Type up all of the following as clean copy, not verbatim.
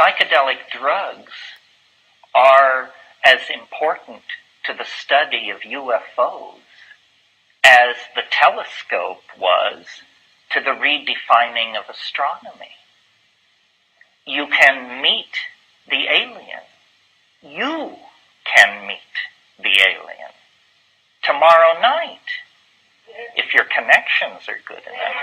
psychedelic drugs are as important to the study of UFOs as the telescope was to the redefining of astronomy. You can meet the alien. You can meet the alien tomorrow night, if your connections are good enough.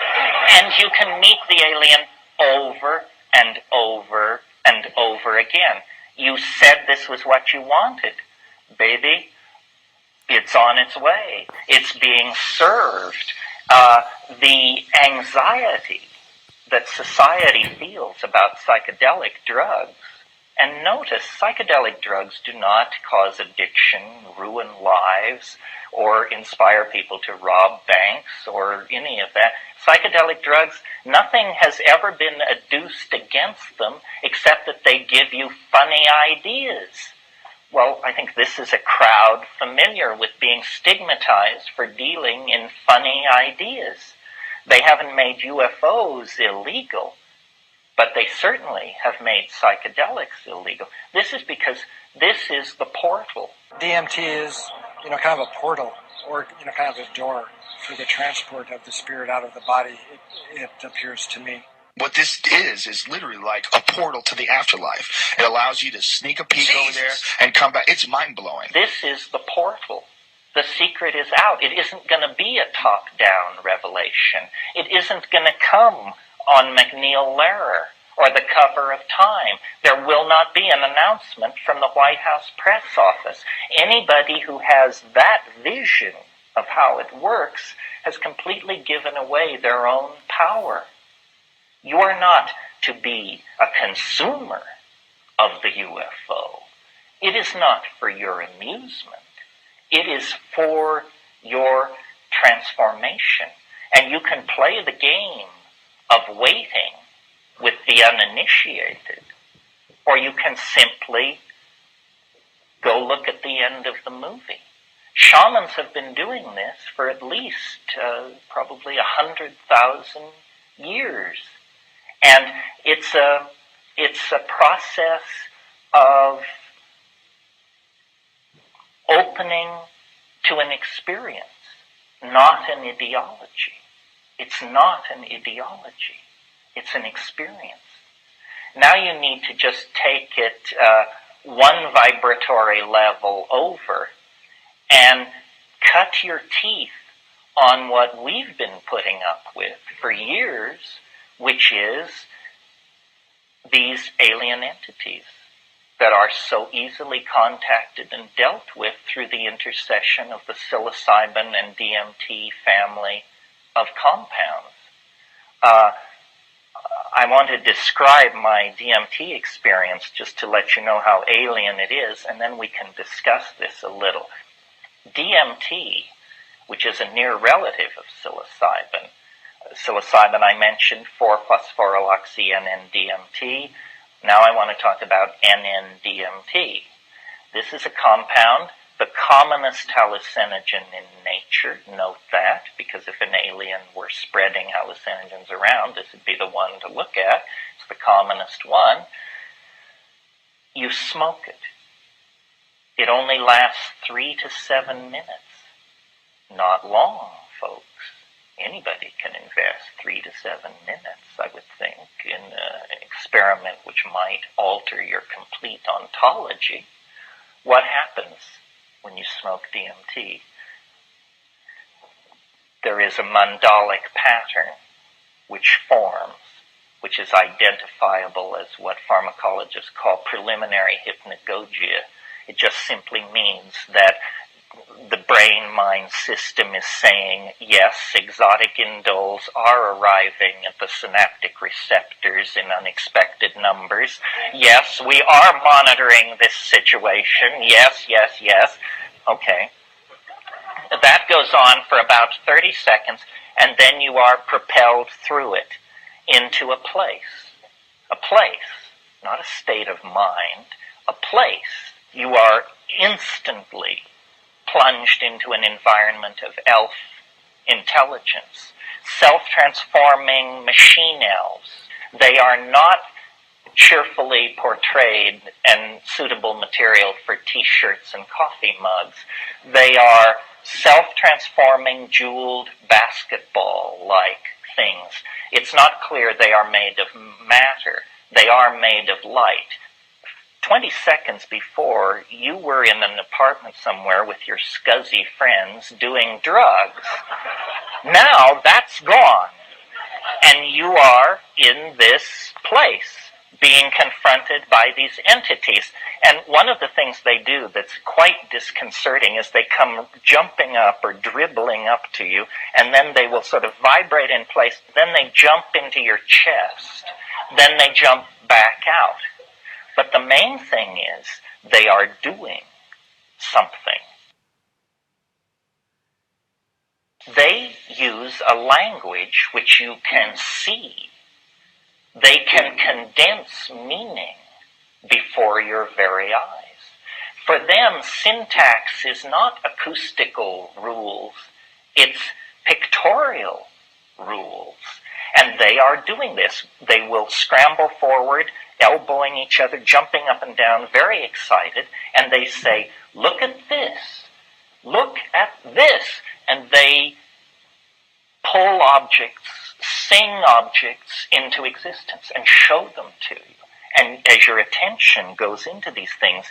And you can meet the alien over and over and over again. You said this was what you wanted. Baby, it's on its way. It's being served. The anxiety that society feels about psychedelic drugs, and notice, psychedelic drugs do not cause addiction, ruin lives, or inspire people to rob banks, or any of that. Psychedelic drugs, nothing has ever been adduced against them except that they give you funny ideas. Well, I think this is a crowd familiar with being stigmatized for dealing in funny ideas. They haven't made UFOs illegal, but they certainly have made psychedelics illegal. This is because this is the portal. DMT is, kind of a portal, or, kind of a door for the transport of the spirit out of the body, it appears to me. What this is literally like a portal to the afterlife. It allows you to sneak a peek over there and come back. It's mind-blowing. This is the portal. The secret is out. It isn't going to be a top-down revelation. It isn't going to come on McNeil Lehrer or the cover of Time. There will not be an announcement from the White House press office. Anybody who has that vision of how it works has completely given away their own power. You are not to be a consumer of the UFO. It is not for your amusement. It is for your transformation. And you can play the game of waiting with the uninitiated, or you can simply go look at the end of the movie. Shamans have been doing this for at least probably 100,000 years. And it's a process of opening to an experience, not an ideology. It's not an ideology. It's an experience. Now you need to just take it one vibratory level over and cut your teeth on what we've been putting up with for years, which is these alien entities that are so easily contacted and dealt with through the intercession of the psilocybin and DMT family of compounds. I want to describe my DMT experience just to let you know how alien it is, and then we can discuss this a little. DMT, which is a near relative of psilocybin. Psilocybin I mentioned, 4-phosphoryloxy-NN-DMT. Now I want to talk about NN-DMT. This is a compound, the commonest hallucinogen in nature. Note that, because if an alien were spreading hallucinogens around, this would be the one to look at. It's the commonest one. You smoke it. It only lasts 3 to 7 minutes. Not long, folks. Anybody can invest 3 to 7 minutes, I would think, in an experiment which might alter your complete ontology. What happens when you smoke DMT? There is a mandalic pattern which forms, which is identifiable as what pharmacologists call preliminary hypnagogia. It just simply means that the brain-mind system is saying, yes, exotic indoles are arriving at the synaptic receptors in unexpected numbers. Yes, we are monitoring this situation. Yes, yes, yes. Okay. That goes on for about 30 seconds, and then you are propelled through it into a place. A place, not a state of mind. A place. You are instantly plunged into an environment of elf intelligence, self-transforming machine elves. They are not cheerfully portrayed and suitable material for t-shirts and coffee mugs. They are self-transforming, jeweled basketball-like things. It's not clear they are made of matter. They are made of light. 20 seconds before, you were in an apartment somewhere with your scuzzy friends doing drugs. Now that's gone. And you are in this place being confronted by these entities. And one of the things they do that's quite disconcerting is they come jumping up or dribbling up to you, and then they will sort of vibrate in place. Then they jump into your chest. Then they jump back out. But the main thing is they are doing something. They use a language which you can see. They can condense meaning before your very eyes. For them, syntax is not acoustical rules. It's pictorial rules. And they are doing this. They will scramble forward, elbowing each other, jumping up and down, very excited, and they say, look at this. Look at this. And they pull objects, sing objects into existence and show them to you. And as your attention goes into these things,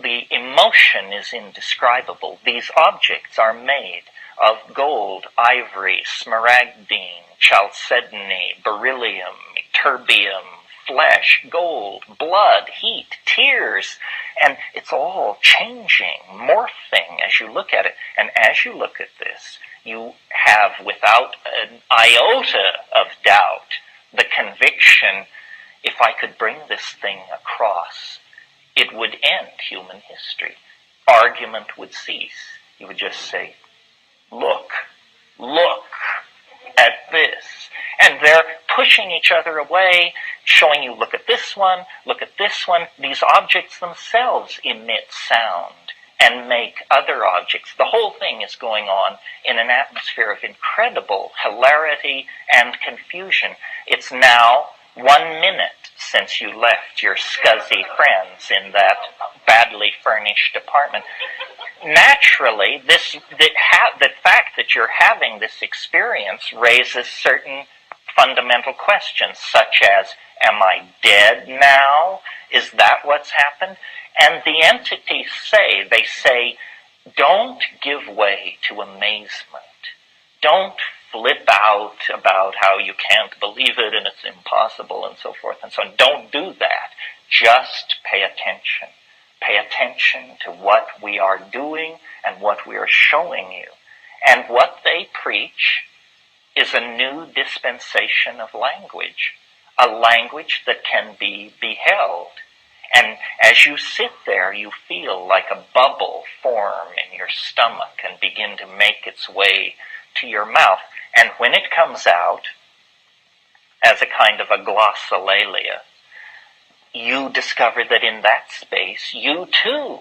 the emotion is indescribable. These objects are made of gold, ivory, smaragdine, chalcedony, beryllium, terbium, flesh, gold, blood, heat, tears, and it's all changing, morphing as you look at it. And as you look at this, you have, without an iota of doubt, the conviction, if I could bring this thing across, it would end human history. Argument would cease. You would just say, look at this. And they're pushing each other away, showing you, look at this one, look at this one. These objects themselves emit sound and make other objects. The whole thing is going on in an atmosphere of incredible hilarity and confusion. It's now 1 minute since you left your scuzzy friends in that badly furnished apartment. Naturally, the fact that you're having this experience raises certain fundamental questions, such as, am I dead now? Is that what's happened? And the entities say, don't give way to amazement. Don't flip out about how you can't believe it and it's impossible and so forth and so on. Don't do that. Just pay attention. Pay attention to what we are doing and what we are showing you. And what they preach is a new dispensation of language, a language that can be beheld. And as you sit there, you feel like a bubble form in your stomach and begin to make its way to your mouth. And when it comes out as a kind of a glossolalia, you discover that in that space, you too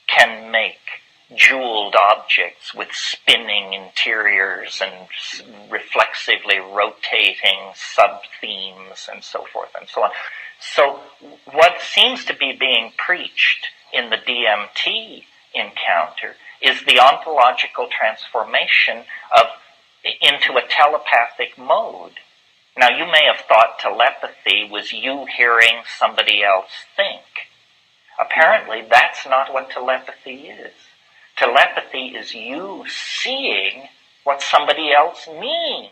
can make jeweled objects with spinning interiors and reflexively rotating sub-themes and so forth and so on. So what seems to be being preached in the DMT encounter is the ontological transformation into a telepathic mode. Now, you may have thought telepathy was you hearing somebody else think. Apparently, that's not what telepathy is. Telepathy is you seeing what somebody else means.